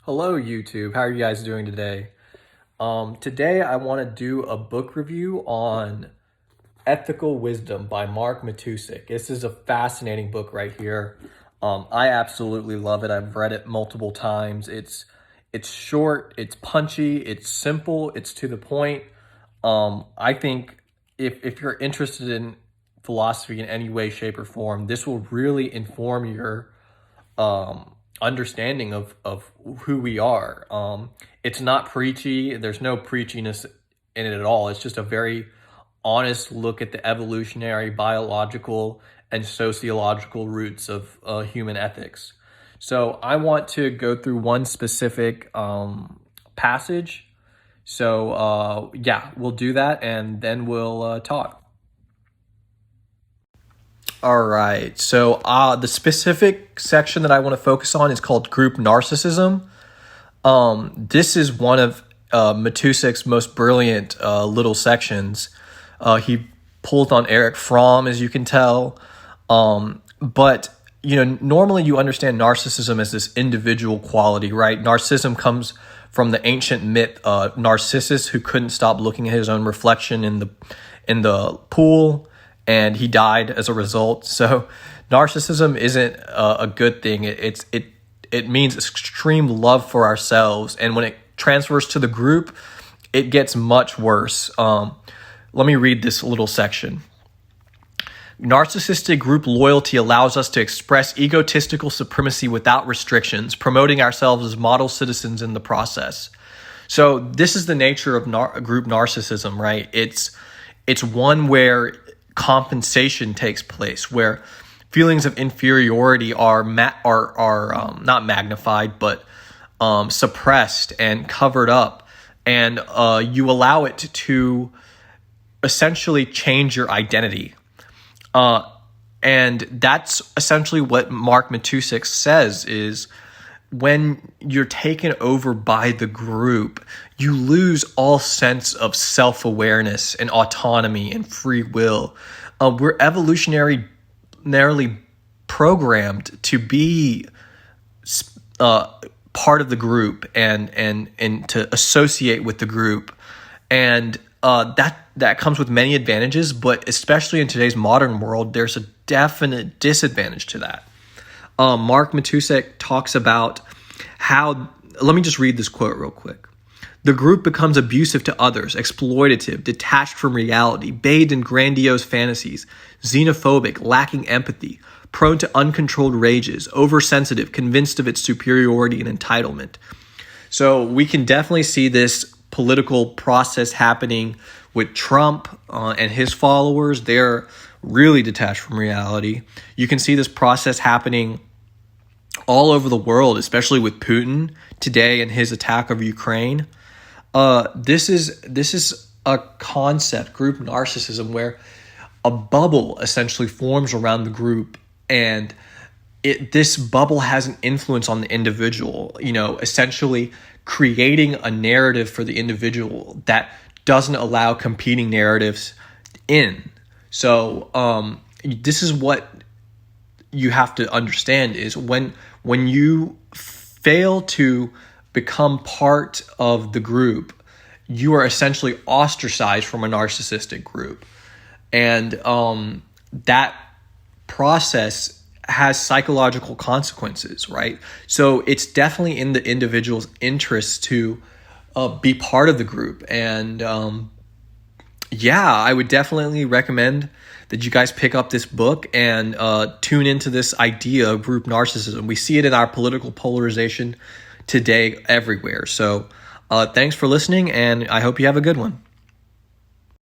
Hello YouTube, how are you guys doing today? Today I want to do a book review on Ethical Wisdom by Mark Matousek. This is a fascinating book right here. I absolutely love it. I've read it multiple times. It's short, it's punchy, it's simple, it's to the point. I think if you're interested in philosophy in any way, shape, or form, this will really inform your understanding of who we are. It's not preachy. There's no preachiness in it at all. It's just a very honest look at the evolutionary, biological, and sociological roots of human ethics. So I want to go through one specific passage. So yeah, we'll do that and then we'll talk. All right. So the specific section that I want to focus on is called group narcissism. This is one of Matousek's most brilliant little sections. He pulled on Eric Fromm, as you can tell. But normally you understand narcissism as this individual quality, right? Narcissism comes from the ancient myth Narcissus, who couldn't stop looking at his own reflection in the pool, and he died as a result. So narcissism isn't a good thing. It means extreme love for ourselves, and when it transfers to the group, it gets much worse. Let me read this little section. Narcissistic group loyalty allows us to express egotistical supremacy without restrictions, promoting ourselves as model citizens in the process. So this is the nature of group narcissism, right? It's one where compensation takes place, where feelings of inferiority are not magnified, but suppressed and covered up, and you allow it to essentially change your identity. And that's essentially what Mark Matouseks says is when you're taken over by the group, you lose all sense of self-awareness and autonomy and free will. We're evolutionarily programmed to be part of the group and to associate with the group. And that comes with many advantages, but especially in today's modern world, there's a definite disadvantage to that. Mark Matousek talks about how, let me just read this quote real quick. The group becomes abusive to others, exploitative, detached from reality, bathed in grandiose fantasies, xenophobic, lacking empathy, prone to uncontrolled rages, oversensitive, convinced of its superiority and entitlement. So we can definitely see this political process happening with Trump and his followers. They're really detached from reality. You can see this process happening all over the world, especially with Putin today and his attack of Ukraine. This is a concept, group narcissism, where a bubble essentially forms around the group, and this bubble has an influence on the individual, essentially creating a narrative for the individual that doesn't allow competing narratives in. So this is what you have to understand is when you fail to become part of the group, you are essentially ostracized from a narcissistic group. And that process has psychological consequences, right? So it's definitely in the individual's interest to be part of the group. And I would definitely recommend that you guys pick up this book and tune into this idea of group narcissism. We see it in our political polarization today everywhere. So thanks for listening, and I hope you have a good one.